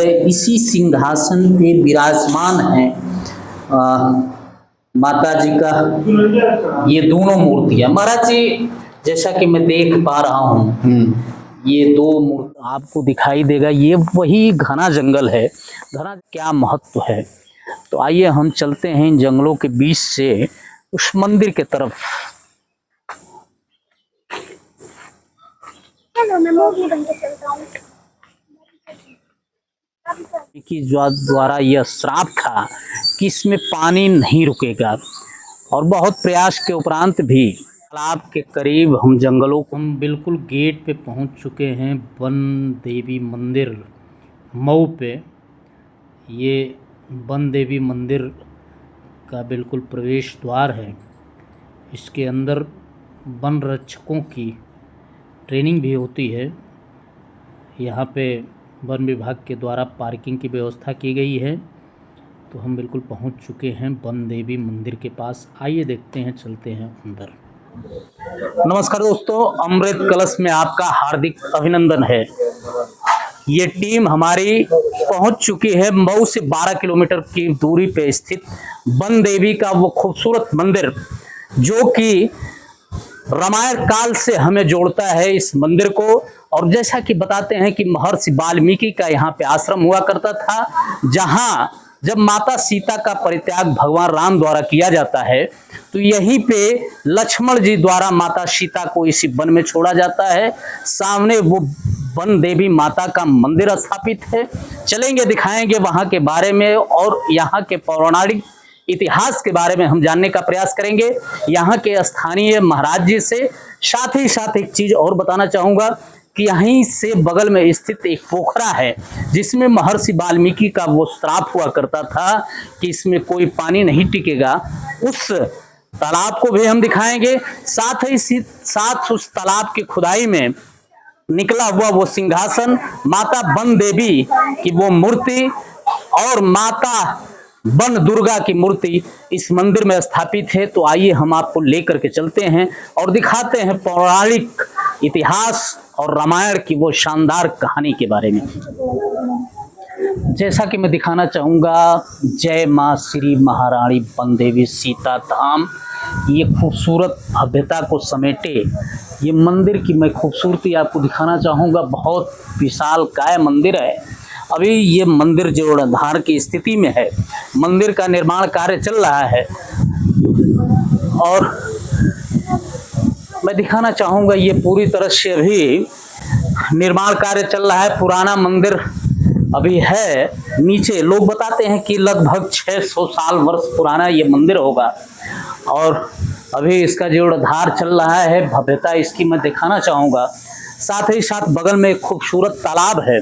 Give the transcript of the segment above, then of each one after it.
इसी सिंहासन पे विराजमान है माता जी का ये दोनों मूर्तियां। महाराज जी, जैसा कि मैं देख पा रहा हूँ ये दो मूर्ति आपको दिखाई देगा, ये वही घना जंगल है। घना क्या महत्व है, तो आइए हम चलते हैं इन जंगलों के बीच से उस मंदिर के तरफ। की द्वारा यह श्राप था कि इसमें पानी नहीं रुकेगा, और बहुत प्रयास के उपरांत भी तालाब के करीब हम जंगलों को हम बिल्कुल गेट पे पहुंच चुके हैं। वन देवी मंदिर मऊ पे, ये वन देवी मंदिर का बिल्कुल प्रवेश द्वार है। इसके अंदर वन रक्षकों की ट्रेनिंग भी होती है। यहाँ पे वन विभाग के द्वारा पार्किंग की व्यवस्था की गई है। तो हम बिल्कुल पहुँच चुके हैं वन देवी मंदिर के पास। आइए देखते हैं, चलते हैं अंदर। नमस्कार दोस्तों, अमृत कलश में आपका हार्दिक अभिनंदन है। ये टीम हमारी पहुंच चुकी है मऊ से 12 किलोमीटर की दूरी पे स्थित वन देवी का वो खूबसूरत मंदिर, जो कि रामायण काल से हमें जोड़ता है इस मंदिर को। और जैसा कि बताते हैं कि महर्षि वाल्मीकि का यहाँ पे आश्रम हुआ करता था, जहाँ जब माता सीता का परित्याग भगवान राम द्वारा किया जाता है तो यहीं पे लक्ष्मण जी द्वारा माता सीता को इसी वन में छोड़ा जाता है। सामने वो वन देवी माता का मंदिर स्थापित है। चलेंगे, दिखाएंगे वहां के बारे में और यहाँ के पौराणिक इतिहास के बारे में हम जानने का प्रयास करेंगे यहाँ के स्थानीय महाराज जी से। साथ ही साथ एक चीज और बताना चाहूंगा कि यहीं से बगल में स्थित एक पोखरा है, जिसमें महर्षि वाल्मीकि का वो श्राप हुआ करता था कि इसमें कोई पानी नहीं टिकेगा। उस तालाब को भी हम दिखाएंगे। साथ ही साथ उस तालाब की खुदाई में निकला हुआ वो सिंहासन, माता वन देवी की वो मूर्ति और माता वन दुर्गा की मूर्ति इस मंदिर में स्थापित है। तो आइए हम आपको लेकर के चलते हैं और दिखाते हैं पौराणिक इतिहास और रामायण की वो शानदार कहानी के बारे में। जैसा कि मैं दिखाना चाहूँगा, जय माँ श्री महारानी वन देवी सीता धाम, ये खूबसूरत भव्यता को समेटे ये मंदिर की मैं खूबसूरती आपको दिखाना चाहूँगा। बहुत विशाल काय मंदिर है। अभी ये मंदिर जीर्णोद्धार की स्थिति में है। मंदिर का निर्माण कार्य चल रहा है और मैं दिखाना चाहूँगा ये पूरी तरह से अभी निर्माण कार्य चल रहा है। पुराना मंदिर अभी है नीचे। लोग बताते हैं कि लगभग 600 साल वर्ष पुराना ये मंदिर होगा और अभी इसका जीर्णोद्धार चल रहा है। भव्यता इसकी मैं दिखाना चाहूँगा। साथ ही साथ बगल में एक खूबसूरत तालाब है,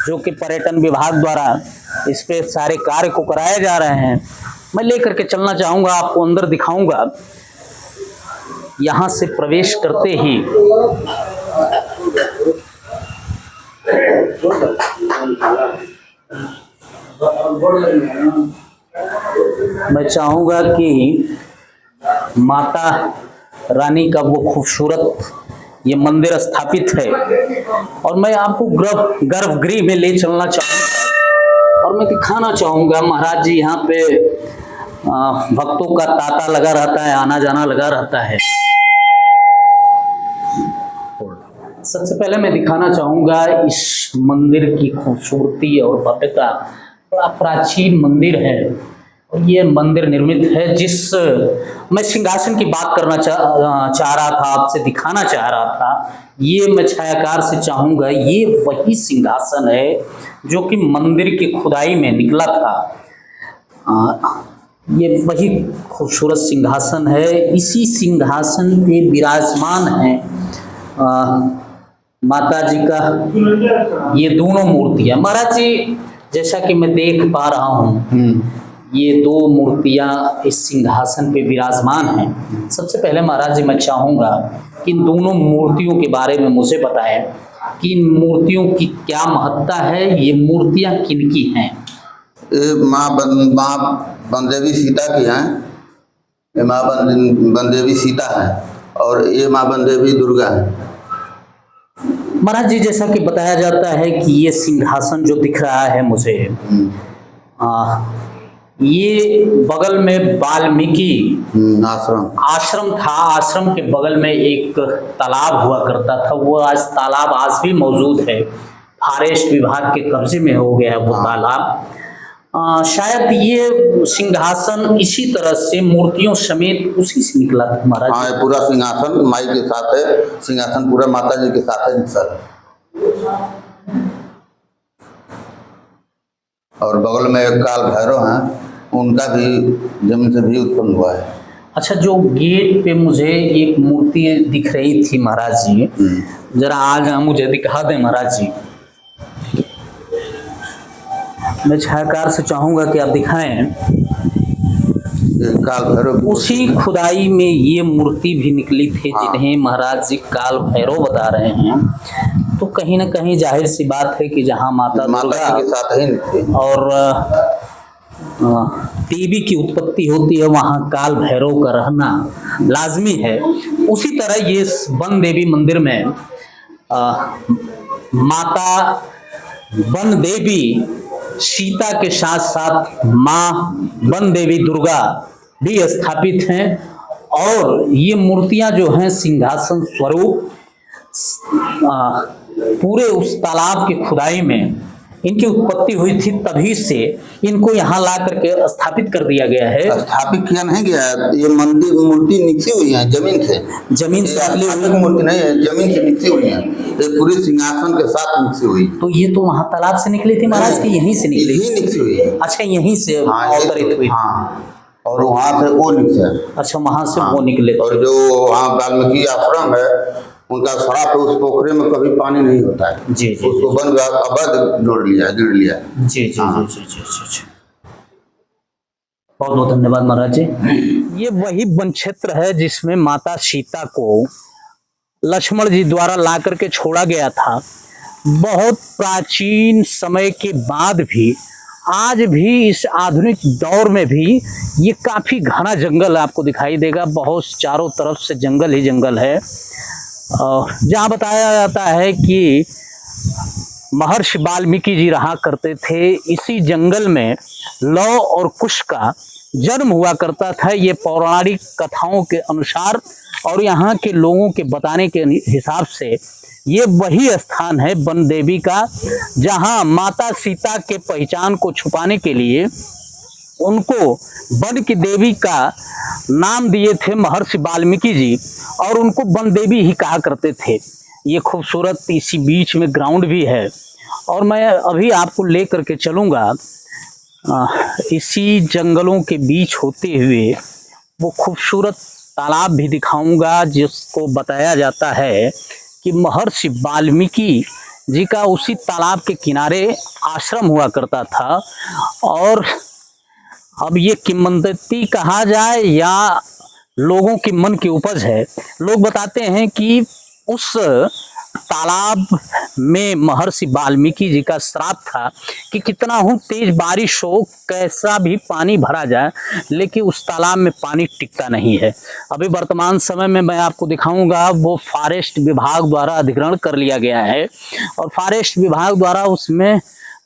जो कि पर्यटन विभाग द्वारा इस पे सारे कार्य को कराए जा रहे हैं। मैं लेकर के चलना चाहूँगा, आपको अंदर दिखाऊंगा। यहाँ से प्रवेश करते ही मैं चाहूँगा कि माता रानी का वो खूबसूरत ये मंदिर स्थापित है और मैं आपको गर्भगृह में ले चलना चाहूँगा और मैं दिखाना चाहूँगा। महाराज जी यहाँ पे भक्तों का तांता लगा रहता है, आना जाना लगा रहता है। सबसे पहले मैं दिखाना चाहूँगा इस मंदिर की खूबसूरती और भव्यता। बड़ा प्राचीन मंदिर है और ये मंदिर निर्मित है, जिस मैं सिंहासन की बात करना चाह रहा था, आपसे दिखाना चाह रहा था। ये मैं छायाकार से चाहूँगा, ये वही सिंहासन है जो कि मंदिर की खुदाई में निकला था। ये वही खूबसूरत सिंहासन है। इसी सिंहासन पे विराजमान है माता जी का ये दोनों मूर्तियां। महाराज जी, जैसा कि मैं देख पा रहा हूँ ये दो मूर्तियां इस सिंहासन पे विराजमान हैं। सबसे पहले महाराज जी मैं चाहूँगा कि इन दोनों मूर्तियों के बारे में मुझे बताएं कि इन मूर्तियों की क्या महत्ता है, ये मूर्तियां किनकी हैं? ये माँ वन देवी सीता की हैं। ये माँ वन देवी सीता है और ये माँ वन देवी दुर्गा है। महाराज जी, जैसा कि बताया जाता है कि ये सिंहासन जो दिख रहा है मुझे, आ, ये बगल में वाल्मीकि आश्रम आश्रम था। आश्रम के बगल में एक तालाब हुआ करता था। वो आज तालाब आज भी मौजूद है। फॉरेस्ट विभाग के कब्जे में हो गया है वो तालाब। शायद ये सिंहासन इसी तरह से मूर्तियों समेत उसी से निकला था महाराज। हाँ, ये पूरा सिंहासन माई के साथ है, सिंहासन पूरा माता जी के साथ है सर। और बगल में एक काल भैरव हैं, उनका भी जमीन से भी उत्पन्न हुआ है। अच्छा, जो गेट पे मुझे एक मूर्ति दिख रही थी महाराज जी, जरा आज मुझे दिखा दें महाराज जी। मैं छायाकार से चाहूंगा कि आप दिखाएं। काल भैरव उसी खुदाई में ये मूर्ति भी निकली थी जिन्हें महाराज जी काल भैरव बता रहे हैं। तो कहीं ना कहीं जाहिर सी बात है कि जहाँ माता दुर्गा के साथ ही और देवी की उत्पत्ति होती है, वहाँ काल भैरव का रहना लाजमी है। उसी तरह ये वन देवी मंदिर में माता वन देवी सीता के साथ साथ माँ वन देवी दुर्गा भी स्थापित हैं। और ये मूर्तियां जो हैं सिंहासन स्वरूप पूरे उस तालाब की खुदाई में इनकी उत्पत्ति हुई थी, तभी से इनको यहाँ ला करके स्थापित कर दिया गया है। स्थापित किया नहीं गया है, ये मंदिर मूर्ति निकली हुई है जमीन से। जमीन से मूर्ति नहीं है, जमीन से निकली हुई है, ये पूरी सिंहासन के साथ निकली हुई। तो ये तो वहाँ तालाब से निकली थी महाराज की, यहीं से निकली? यहीं निकली हुई है। अच्छा, यहीं से अवतरित हुई। हाँ, और वहाँ से वो निकले। अच्छा, वहाँ से वो निकले। और जो वहाँ वाल्मीकि आश्रम है, उनका श्राप है, उस पोखरे में कभी पानी नहीं होता है। जी जी, उसको वन विभाग अवैध जुड़ लिया। जी जी जी जी जी जी। बहुत बहुत धन्यवाद महाराज जी। ये वही वन क्षेत्र है जिसमें माता सीता को लक्ष्मण जी द्वारा ला करके छोड़ा गया था। बहुत प्राचीन समय के बाद भी आज भी इस आधुनिक दौर में भी ये काफी घना जंगल आपको दिखाई देगा। बहुत चारों तरफ से जंगल ही जंगल है। जहाँ बताया जाता है कि महर्षि वाल्मीकि जी रहा करते थे, इसी जंगल में लव और कुश का जन्म हुआ करता था, ये पौराणिक कथाओं के अनुसार। और यहाँ के लोगों के बताने के हिसाब से ये वही स्थान है वन देवी का, जहाँ माता सीता के पहचान को छुपाने के लिए उनको वन की देवी का नाम दिए थे महर्षि वाल्मीकि जी, और उनको वन देवी ही कहा करते थे। ये खूबसूरत इसी बीच में ग्राउंड भी है, और मैं अभी आपको ले करके चलूँगा इसी जंगलों के बीच होते हुए वो खूबसूरत तालाब भी दिखाऊंगा, जिसको बताया जाता है कि महर्षि वाल्मीकि जी का उसी तालाब के किनारे आश्रम हुआ करता था। और अब ये किंवदंती कहा जाए या लोगों के मन की उपज है, लोग बताते हैं कि उस तालाब में महर्षि वाल्मीकि जी का श्राप था कि कितना हो तेज बारिश हो, कैसा भी पानी भरा जाए, लेकिन उस तालाब में पानी टिकता नहीं है। अभी वर्तमान समय में मैं आपको दिखाऊंगा, वो फॉरेस्ट विभाग द्वारा अधिग्रहण कर लिया गया है, और फॉरेस्ट विभाग द्वारा उसमें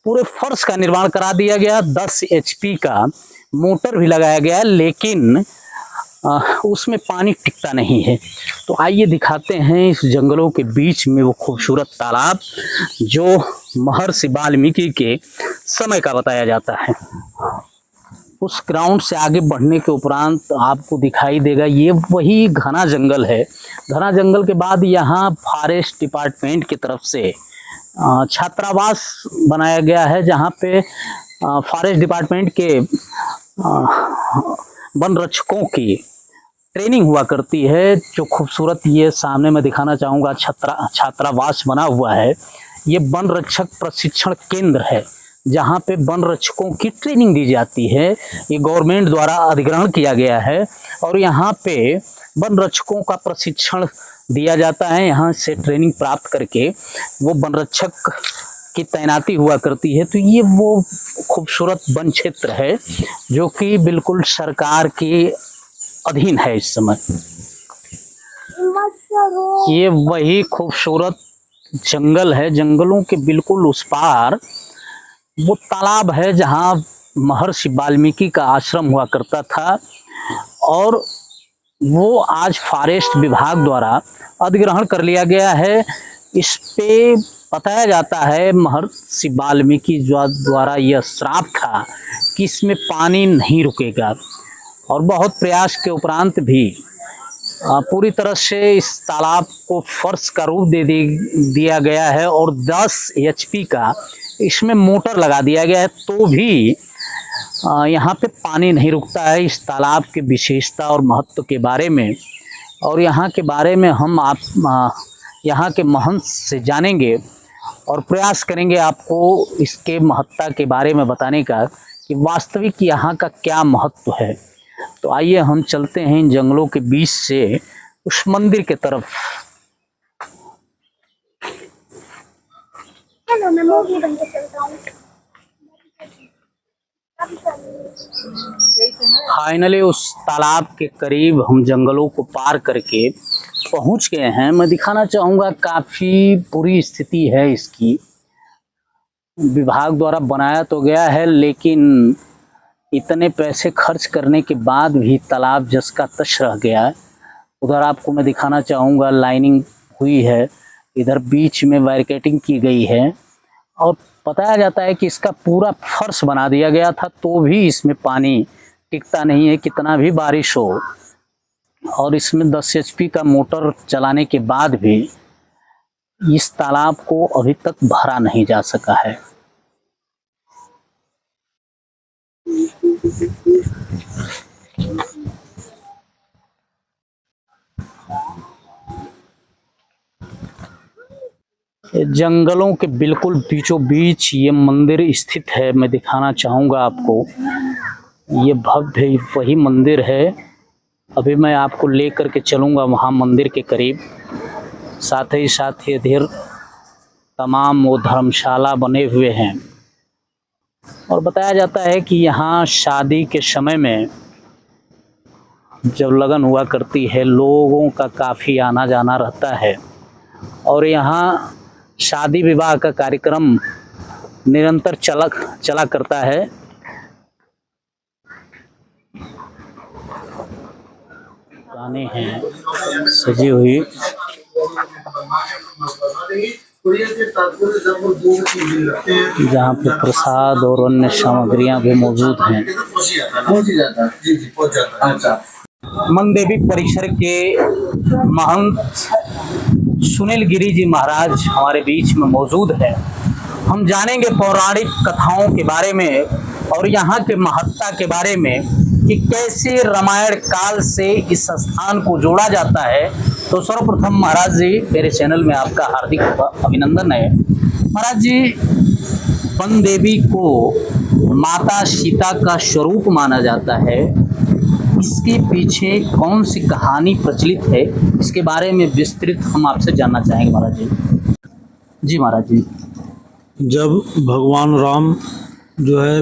पूरे फर्श का निर्माण करा दिया गया। 10 HP का मोटर भी लगाया गया है, लेकिन उसमें पानी टिकता नहीं है। तो आइए दिखाते हैं इस जंगलों के बीच में वो खूबसूरत तालाब जो महर्षि वाल्मीकि के समय का बताया जाता है। उस ग्राउंड से आगे बढ़ने के उपरांत आपको दिखाई देगा ये वही घना जंगल है। घना जंगल के बाद यहाँ फॉरेस्ट डिपार्टमेंट की तरफ से छात्रावास बनाया गया है, जहाँ पे फॉरेस्ट डिपार्टमेंट के वन रक्षकों की ट्रेनिंग हुआ करती है। जो खूबसूरत ये सामने मैं दिखाना चाहूँगा छात्रावास बना हुआ है, ये वन रक्षक प्रशिक्षण केंद्र है, जहाँ पे वन रक्षकों की ट्रेनिंग दी जाती है। ये गवर्नमेंट द्वारा अधिग्रहण किया गया है, और यहाँ पे वन रक्षकों का प्रशिक्षण दिया जाता है। यहाँ से ट्रेनिंग प्राप्त करके वो वन रक्षक की तैनाती हुआ करती है। तो ये वो खूबसूरत वन क्षेत्र है जो कि बिल्कुल सरकार के अधीन है इस समय। ये वही खूबसूरत जंगल है, जंगलों के बिल्कुल उस पार वो तालाब है जहाँ महर्षि वाल्मीकि का आश्रम हुआ करता था, और वो आज फॉरेस्ट विभाग द्वारा अधिग्रहण कर लिया गया है। इस पे बताया जाता है महर्षि वाल्मीकि द्वारा यह श्राप था कि इसमें पानी नहीं रुकेगा, और बहुत प्रयास के उपरांत भी पूरी तरह से इस तालाब को फर्श का रूप दिया गया है, और 10 HP का इसमें मोटर लगा दिया गया है, तो भी यहाँ पे पानी नहीं रुकता है। इस तालाब की विशेषता और महत्व के बारे में और यहाँ के बारे में हम यहाँ के महंत से जानेंगे और प्रयास करेंगे आपको इसके महत्ता के बारे में बताने का कि वास्तविक यहाँ का क्या महत्व है। तो आइए हम चलते हैं इन जंगलों के बीच से उस मंदिर के तरफ। मैं मूवी बन के चलता हूँ। फाइनली उस तालाब के करीब हम जंगलों को पार करके पहुंच गए हैं। मैं दिखाना चाहूँगा, काफ़ी बुरी स्थिति है इसकी। विभाग द्वारा बनाया तो गया है, लेकिन इतने पैसे खर्च करने के बाद भी तालाब जस का तश रह गया है। उधर आपको मैं दिखाना चाहूँगा, लाइनिंग हुई है, इधर बीच में बैरिकेडिंग की गई है, और बताया जाता है कि इसका पूरा फर्श बना दिया गया था, तो भी इसमें पानी टिकता नहीं है कितना भी बारिश हो। और इसमें 10 HP का मोटर चलाने के बाद भी इस तालाब को अभी तक भरा नहीं जा सका है। जंगलों के बिल्कुल बीचों बीच ये मंदिर स्थित है। मैं दिखाना चाहूँगा आपको, ये भव्य वही मंदिर है। अभी मैं आपको लेकर के चलूँगा वहाँ मंदिर के करीब। साथ ही साथ इधर तमाम वो धर्मशाला बने हुए हैं, और बताया जाता है कि यहाँ शादी के समय में जब लगन हुआ करती है, लोगों का काफ़ी आना जाना रहता है, और यहाँ शादी विवाह का कार्यक्रम निरंतर चला करता है। गाने हैं सजी हुई, जहाँ पे प्रसाद और अन्य सामग्रियाँ भी मौजूद हैं। मनदेवी परिसर के महंत सुनील गिरी जी महाराज हमारे बीच में मौजूद है। हम जानेंगे पौराणिक कथाओं के बारे में और यहाँ के महत्ता के बारे में कि कैसे रामायण काल से इस स्थान को जोड़ा जाता है। तो सर्वप्रथम महाराज जी, मेरे चैनल में आपका हार्दिक अभिनंदन है। महाराज जी, वन देवी को माता सीता का स्वरूप माना जाता है, इसके पीछे कौन सी कहानी प्रचलित है, इसके बारे में विस्तृत हम आपसे जानना चाहेंगे महाराज जी। जी महाराज जी। जब भगवान राम जो है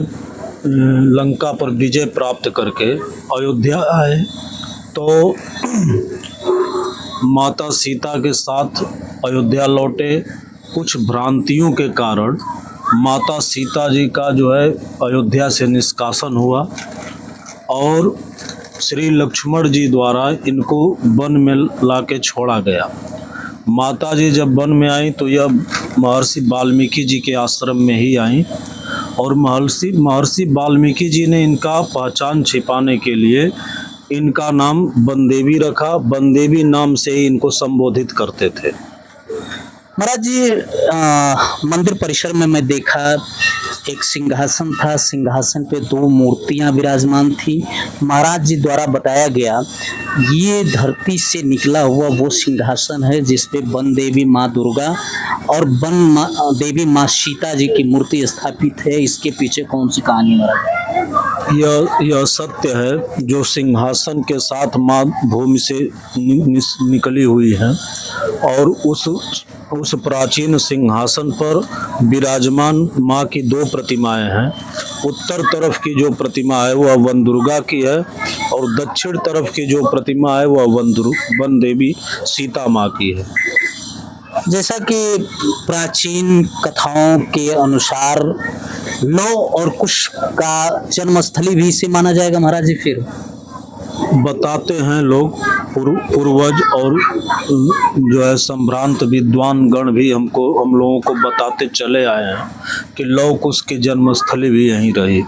लंका पर विजय प्राप्त करके अयोध्या आए, तो माता सीता के साथ अयोध्या लौटे। कुछ भ्रांतियों के कारण माता सीता जी का जो है अयोध्या से निष्कासन हुआ, और श्री लक्ष्मण जी द्वारा इनको वन में लाके छोड़ा गया। माता जी जब वन में आई तो यह महर्षि वाल्मीकि जी के आश्रम में ही आई, और महर्षि वाल्मीकि जी ने इनका पहचान छिपाने के लिए इनका नाम बनदेवी रखा। बनदेवी नाम से ही इनको संबोधित करते थे। महाराज जी, मंदिर परिसर में मैं देखा एक सिंहासन था, सिंहासन पे 2 मूर्तियां विराजमान थी। महाराज जी द्वारा बताया गया ये धरती से निकला हुआ वो सिंहासन है जिसपे वन देवी माँ दुर्गा और वन देवी माँ सीता जी की मूर्ति स्थापित है। इसके पीछे कौन सी कहानी है महाराज? यह सत्य है, जो सिंहासन के साथ माँ भूमि से निकली हुई है, और उस प्राचीन सिंहासन पर विराजमान माँ की 2 प्रतिमाएं हैं। उत्तर तरफ की जो प्रतिमा है वह वन दुर्गा की है, और दक्षिण तरफ की जो प्रतिमा है वह वन देवी सीता माँ की है। जैसा कि प्राचीन कथाओं के अनुसार लौ और कुश का जन्मस्थली भी इसे माना जाएगा महाराज जी। फिर बताते हैं लोग पूर्वज और जो है संभ्रांत विद्वान गण भी हम लोगों को बताते चले आए हैं कि लौ कुश की जन्मस्थली भी यहीं रही।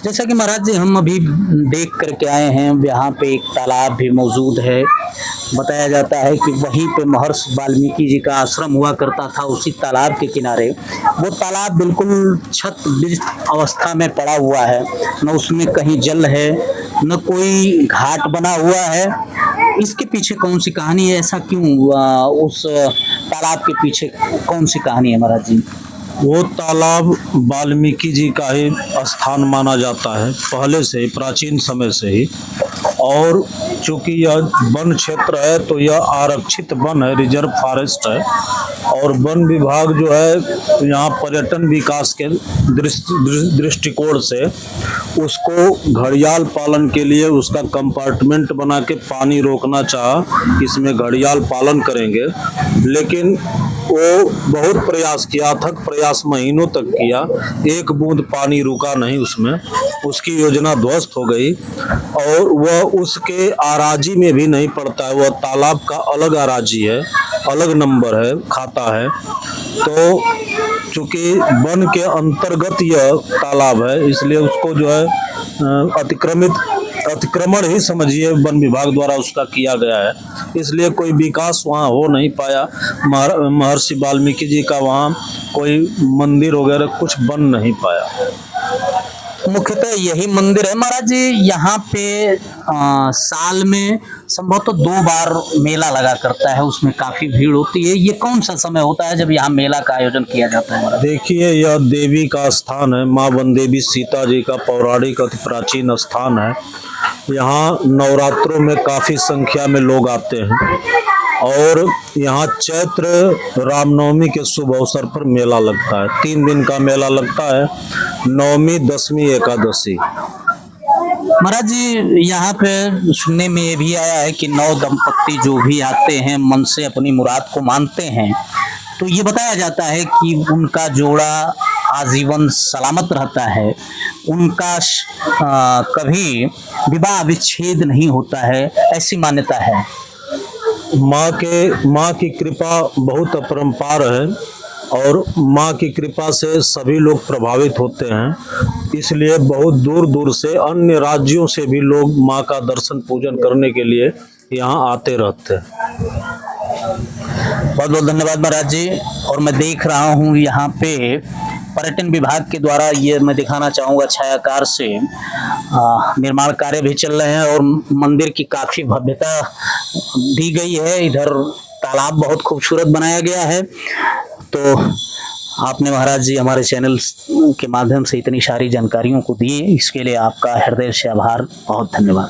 जैसा कि महाराज जी हम अभी देख करके आए हैं, यहाँ पे एक तालाब भी मौजूद है। बताया जाता है कि वहीं पे महर्षि वाल्मीकि जी का आश्रम हुआ करता था, उसी तालाब के किनारे। वो तालाब बिल्कुल छत विरत अवस्था में पड़ा हुआ है, न उसमें कहीं जल है न कोई घाट बना हुआ है। इसके पीछे कौन सी कहानी है? ऐसा क्यों उस तालाब के पीछे कौन सी कहानी है महाराज जी? वो तालाब वाल्मीकि जी का ही स्थान माना जाता है पहले से ही, प्राचीन समय से ही। और चूंकि यह वन क्षेत्र है तो यह आरक्षित वन है, रिजर्व फॉरेस्ट है। और वन विभाग जो है यहाँ पर्यटन विकास के दृष्टिकोण से उसको घड़ियाल पालन के लिए उसका कंपार्टमेंट बना के पानी रोकना चाहा, इसमें घड़ियाल पालन करेंगे। लेकिन वो बहुत प्रयास किया, अथक प्रयास महीनों तक किया, एक बूंद पानी रुका नहीं उसमें। उसकी योजना ध्वस्त हो गई और वह उसके आराजी में भी नहीं पड़ता है। वह तालाब का अलग आराजी है, अलग नंबर है, खाता है। तो चूंकि वन के अंतर्गत यह तालाब है, इसलिए उसको जो है अतिक्रमण ही समझिए वन विभाग द्वारा उसका किया गया है। इसलिए कोई विकास वहाँ हो नहीं पाया। महर्षि वाल्मीकि जी का वहाँ कोई मंदिर वगैरह कुछ बन नहीं पाया। मुख्यतः यही मंदिर है महाराज जी। यहाँ पे साल में संभवतः 2 बार मेला लगा करता है, उसमें काफी भीड़ होती है। ये कौन सा समय होता है जब यहाँ मेला का आयोजन किया जाता है महाराज? देखिए, यह देवी का स्थान है, माँ वन देवी सीता जी का पौराणिक अति प्राचीन स्थान है। यहाँ नवरात्रों में काफी संख्या में लोग आते हैं और यहाँ चैत्र रामनवमी के शुभ अवसर पर मेला लगता है। 3 दिन का मेला लगता है, नवमी, दशमी, एकादशी। महाराज जी यहाँ पे सुनने में ये भी आया है कि 9 दंपत्ति जो भी आते हैं मन से अपनी मुराद को मानते हैं, तो ये बताया जाता है कि उनका जोड़ा आजीवन सलामत रहता है, उनका कभी विवाह विच्छेद नहीं होता है, ऐसी मान्यता है। माँ की कृपा बहुत अपरंपार है और माँ की कृपा से सभी लोग प्रभावित होते हैं। इसलिए बहुत दूर दूर से अन्य राज्यों से भी लोग माँ का दर्शन पूजन करने के लिए यहाँ आते रहते हैं। बहुत बहुत धन्यवाद महाराज जी। और मैं देख रहा हूँ यहाँ पे पर्यटन विभाग के द्वारा, ये मैं दिखाना चाहूँगा छायाकार से, निर्माण कार्य भी चल रहे हैं और मंदिर की काफ़ी भव्यता दी गई है। इधर तालाब बहुत खूबसूरत बनाया गया है। तो आपने महाराज जी हमारे चैनल के माध्यम से इतनी सारी जानकारियों को दी, इसके लिए आपका हृदय से आभार, बहुत धन्यवाद।